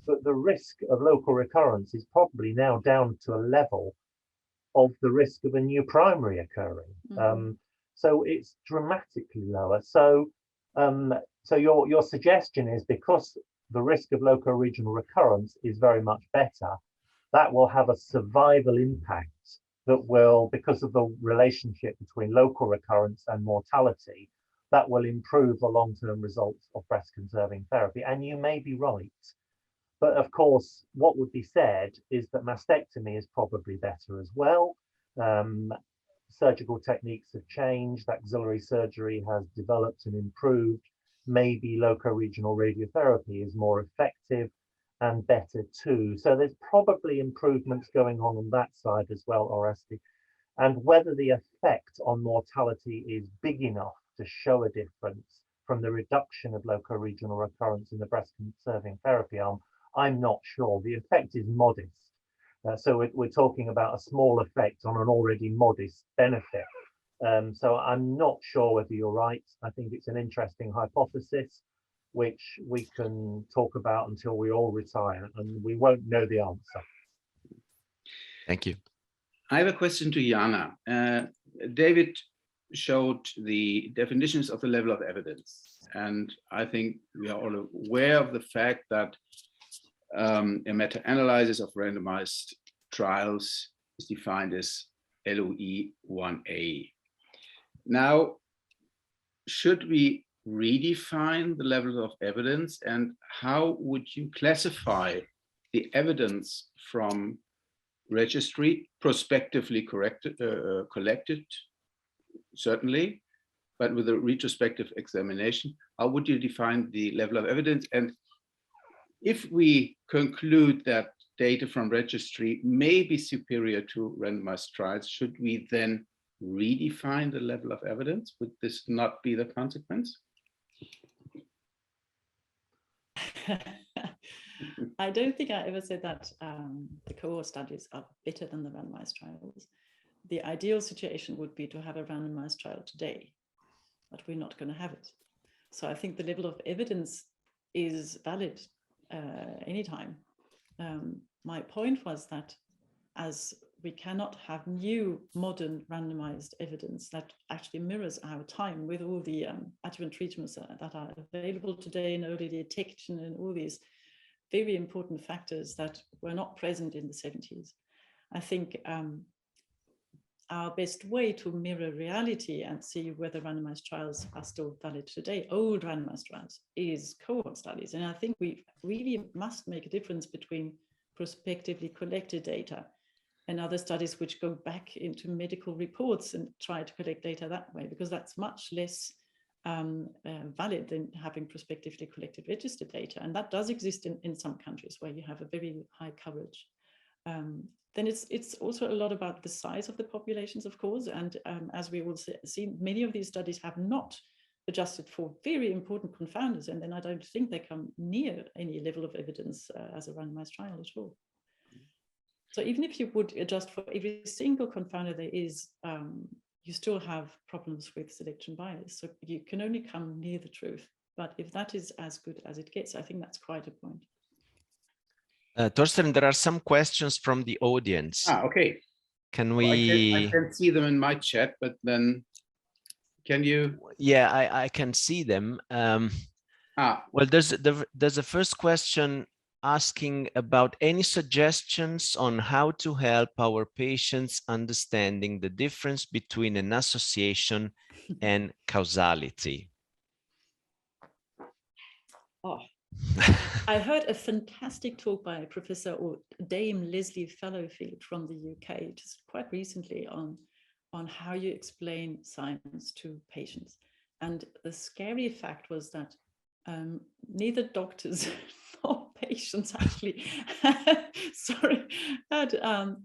but the risk of local recurrence is probably now down to a level of the risk of a new primary occurring. So it's dramatically lower. So your suggestion is, because the risk of local regional recurrence is very much better, that will have a survival impact that will, because of the relationship between local recurrence and mortality, that will improve the long-term results of breast-conserving therapy. And you may be right. But of course, what would be said is that mastectomy is probably better as well. Surgical techniques have changed, axillary surgery has developed and improved. Maybe loco-regional radiotherapy is more effective and better too. So there's probably improvements going on that side as well, Oresti. And whether the effect on mortality is big enough to show a difference from the reduction of loco-regional recurrence in the breast-conserving therapy arm, I'm not sure. The effect is modest. So we're talking about a small effect on an already modest benefit. So I'm not sure whether you're right. I think it's an interesting hypothesis, which we can talk about until we all retire, and we won't know the answer. Thank you. I have a question to Jana. David showed the definitions of the level of evidence. And I think we are all aware of the fact that a meta-analysis of randomized trials is defined as LOE 1A. Now, should we redefine the level of evidence, and how would you classify the evidence from registry, prospectively collected, certainly, but with a retrospective examination? How would you define the level of evidence? And if we conclude that data from registry may be superior to randomized trials, should we then redefine the level of evidence? Would this not be the consequence? I don't think I ever said that the cohort studies are better than the randomized trials. The ideal situation would be to have a randomized trial today, but we're not going to have it. So I think the level of evidence is valid anytime. My point was that as we cannot have new modern randomized evidence that actually mirrors our time with all the adjuvant treatments that are available today and early detection and all these very important factors that were not present in the 70s. I think our best way to mirror reality and see whether randomized trials are still valid today, old randomized trials, is cohort studies. And I think we really must make a difference between prospectively collected data and other studies which go back into medical reports and try to collect data that way, because that's much less valid than having prospectively collected registered data. And that does exist in some countries where you have a very high coverage. Then it's also a lot about the size of the populations, of course. And as we will see, many of these studies have not adjusted for very important confounders. And then I don't think they come near any level of evidence as a randomized trial at all. So even if you would adjust for every single confounder there is, you still have problems with selection bias. So you can only come near the truth. But if that is as good as it gets, I think that's quite a point. Torsten, there are some questions from the audience. Okay. Can we? I can see them in my chat, but then can you? Yeah, I can see them. Well, there's a first question asking about any suggestions on how to help our patients understanding the difference between an association and causality. Oh, I heard a fantastic talk by Professor or Dame Leslie Fallowfield from the UK just quite recently on how you explain science to patients. And the scary fact was that neither doctors nor patients actually had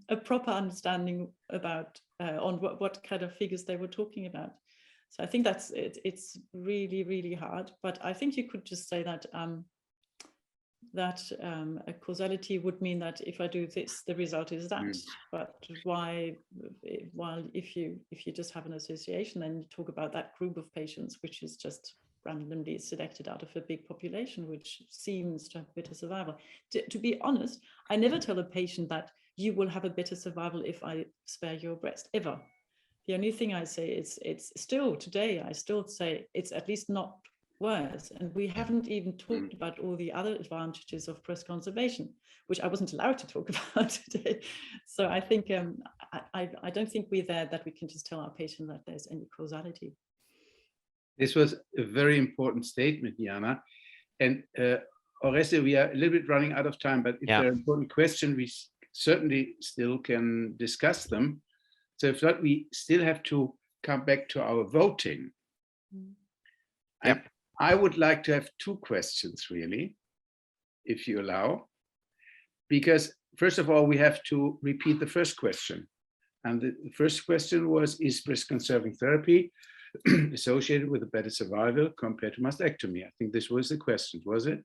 a proper understanding about on what kind of figures they were talking about. So I think that's it's really, really hard. But I think you could just say that a causality would mean that if I do this, the result is that. But while if you just have an association, then you talk about that group of patients, which is just randomly selected out of a big population, which seems to have better survival. To be honest, I never tell a patient that you will have a better survival if I spare your breast, ever. The only thing I say is it's still today, I still say it's at least not worse. And we haven't even talked about all the other advantages of breast conservation, which I wasn't allowed to talk about today. So I think I don't think we're there that we can just tell our patient that there's any causality. This was a very important statement, Jana. And Oreste, we are a little bit running out of time, but if there are important questions, we certainly still can discuss them. So if not, we still have to come back to our voting. And I would like to have two questions, really, if you allow. Because first of all, we have to repeat the first question. And the first question was, is breast-conserving therapy associated with a better survival compared to mastectomy? I think this was the question, was it?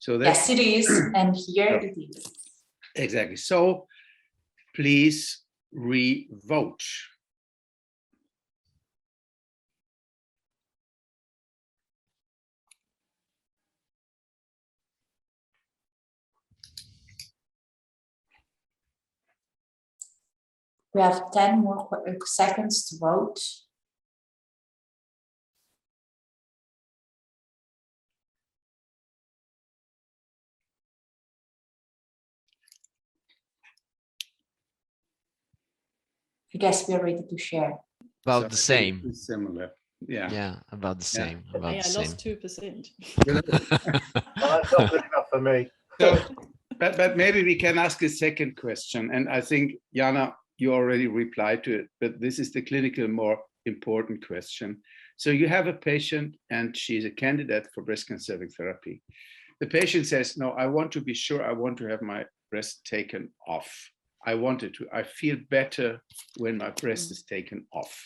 So yes, it is, and here it is. Exactly. So please re-vote. We have 10 more seconds to vote. I guess we are ready to share. About So the same. it's similar. Yeah. Yeah, about the same. About I the same. lost 2%. That's not good enough for me. So, but maybe we can ask a second question. And I think, Jana, you already replied to it, but this is the clinical more important question. So you have a patient and she's a candidate for breast-conserving therapy. The patient says, no, I want to be sure, I want to have my breast taken off. I feel better when my breast is taken off.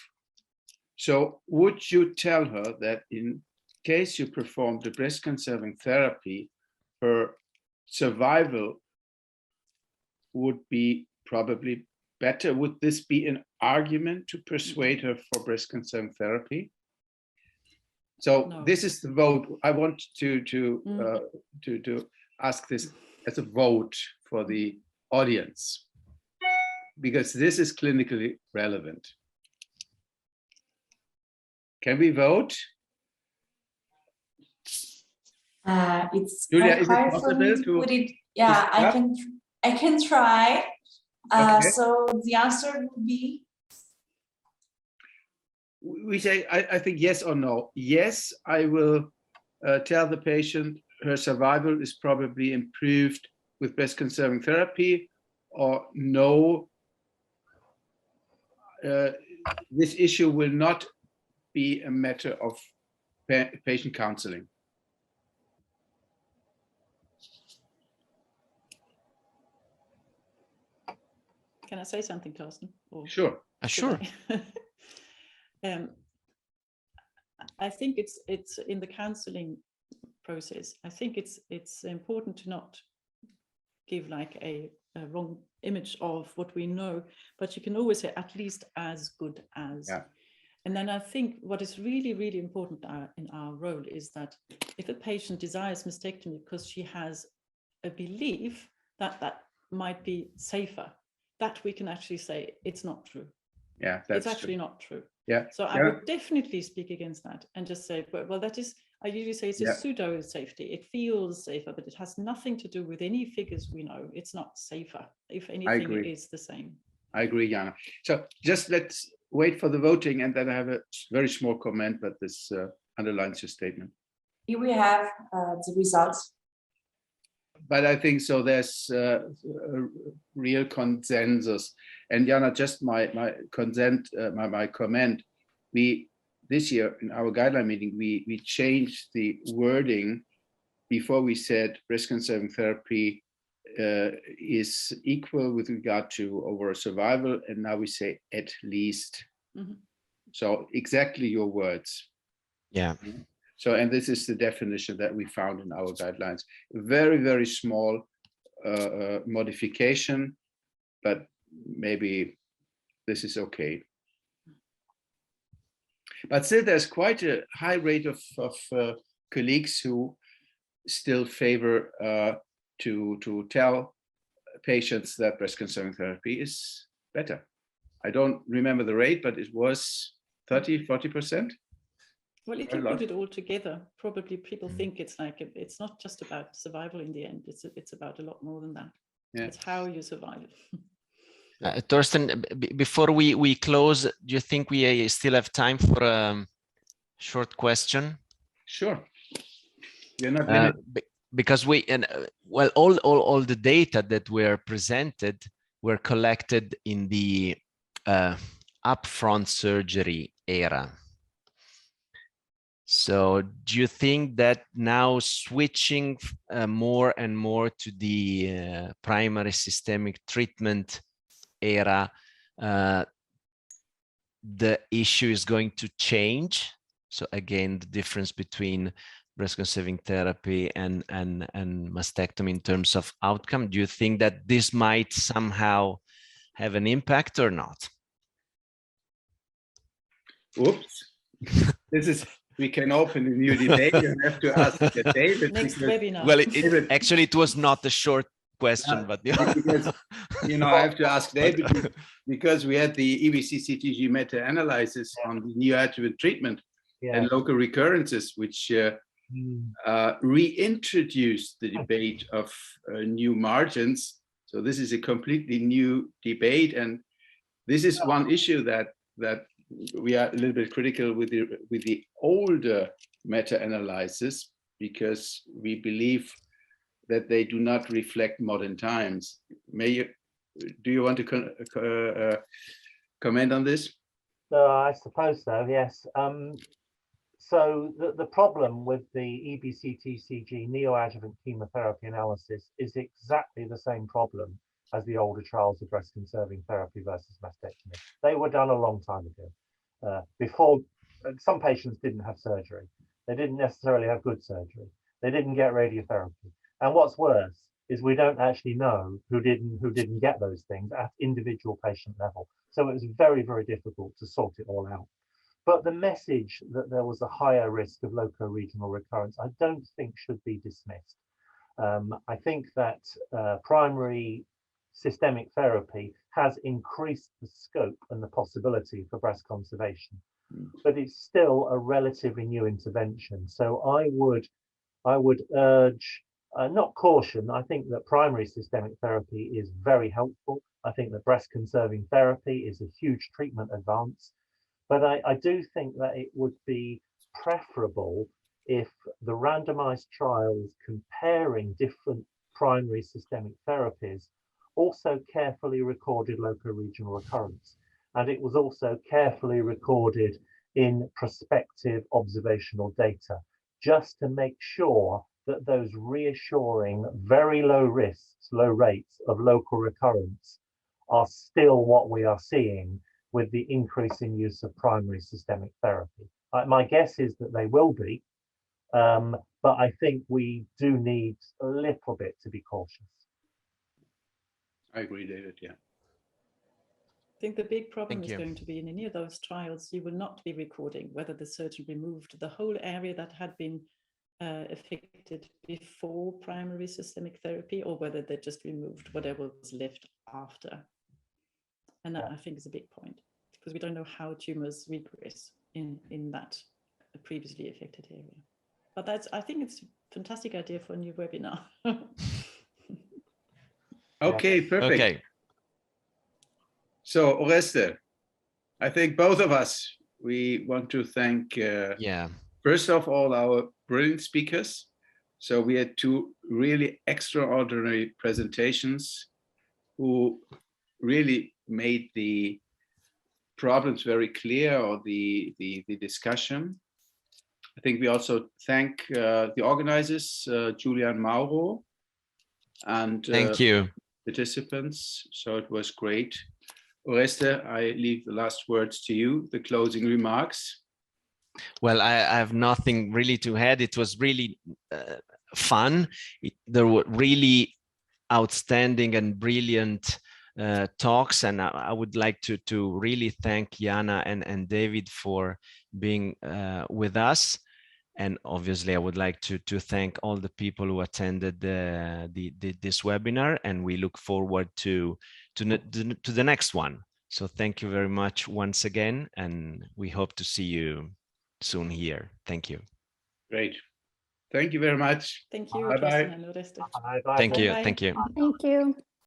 So would you tell her that in case you perform the breast-conserving therapy, her survival would be probably better? Would this be an argument to persuade her for breast-conserving therapy? So no. This is the vote. I want to ask this as a vote for the audience, because this is clinically relevant. Can we vote? It's Julia, is hard it possible to put it. Yeah, I can try. Okay. So the answer would be. We say, I think yes or no. Yes, I will tell the patient her survival is probably improved with breast-conserving therapy, or no, this issue will not be a matter of patient counseling. Can I say something, Carsten? Sure. Sure. I think it's in the counseling process. I think it's important to not give like a wrong image of what we know, but you can always say at least as good as. Yeah. And then I think what is really, really important in our role is that if a patient desires mastectomy because she has a belief that that might be safer, that we can actually say it's not true. Yeah, that's it's actually not true. Yeah. So I would definitely speak against that and just say, well, that is, I usually say it's a pseudo safety. It feels safer, but it has nothing to do with any figures we know. It's not safer. If anything, it is the same. I agree, Jana. So just let's wait for the voting, and then I have a very small comment, but this underlines your statement. Here we have the results. But I think so. There's a real consensus, and Jana, just my comment. We this year in our guideline meeting we changed the wording. Before we said breast-conserving therapy is equal with regard to overall survival, and now we say at least. Mm-hmm. So exactly your words. Yeah. So, and this is the definition that we found in our guidelines. Very, very small modification, but maybe this is okay. But still, there's quite a high rate of colleagues who still favor to tell patients that breast-conserving therapy is better. I don't remember the rate, but it was 30–40%. Well, if you put it all together, probably people think it's like it's not just about survival in the end. It's about a lot more than that. Yeah. It's how you survive. Torsten, before we close, do you think we still have time for a short question? Sure. You're not limited. Because we well, all the data that were presented were collected in the upfront surgery era. So do you think that now switching more and more to the primary systemic treatment era, the issue is going to change? So again, the difference between breast conserving therapy and mastectomy in terms of outcome, do you think that this might somehow have an impact or not? Oops. This is, we can open a new debate. You have to ask David. Next webinar. Well, actually, it was not a short question, but because, you know, I have to ask David because we had the EBC-CTG meta-analysis on the neoadjuvant treatment and local recurrences, which reintroduced the debate of new margins. So this is a completely new debate, and this is one issue that we are a little bit critical with the older meta-analysis, because we believe that they do not reflect modern times. Do you want to comment on this? I suppose so, yes. So the problem with the EBC-TCG neoadjuvant chemotherapy analysis is exactly the same problem as the older trials of breast conserving therapy versus mastectomy. They were done a long time ago. Before, some patients didn't have surgery. They didn't necessarily have good surgery. They didn't get radiotherapy. And what's worse is we don't actually know who didn't get those things at individual patient level. So it was very, very difficult to sort it all out. But the message that there was a higher risk of loco-regional recurrence, I don't think should be dismissed. I think that primary systemic therapy has increased the scope and the possibility for breast conservation, but it's still a relatively new intervention. So I would urge, not caution, I think that primary systemic therapy is very helpful. I think that breast conserving therapy is a huge treatment advance, but I do think that it would be preferable if the randomized trials comparing different primary systemic therapies also carefully recorded loco-regional recurrence. And it was also carefully recorded in prospective observational data, just to make sure that those reassuring, very low risks, low rates of local recurrence are still what we are seeing with the increasing use of primary systemic therapy. My guess is that they will be, but I think we do need a little bit to be cautious. I agree, David, yeah. I think the big problem is going to be in any of those trials, you will not be recording whether the surgeon removed the whole area that had been affected before primary systemic therapy, or whether they just removed whatever was left after. And that, I think, is a big point, because we don't know how tumors regress in that previously affected area. But I think it's a fantastic idea for a new webinar. Okay, perfect. Okay. So Oreste, I think both of us, we want to thank, first of all, our brilliant speakers. So we had two really extraordinary presentations who really made the problems very clear, or the discussion. I think we also thank the organizers, Julia and Mauro, and thank you, participants. So it was great. Oreste, I leave the last words to you, the closing remarks. Well, I have nothing really to add. It was really fun. There were really outstanding and brilliant talks, and I would like to really thank Jana and David for being with us. And obviously, I would like to thank all the people who attended this webinar, and we look forward to the next one. So thank you very much once again, and we hope to see you soon here. Thank you. Great. Thank you very much. Thank you. Bye-bye. Thank you. Thank you. Thank you.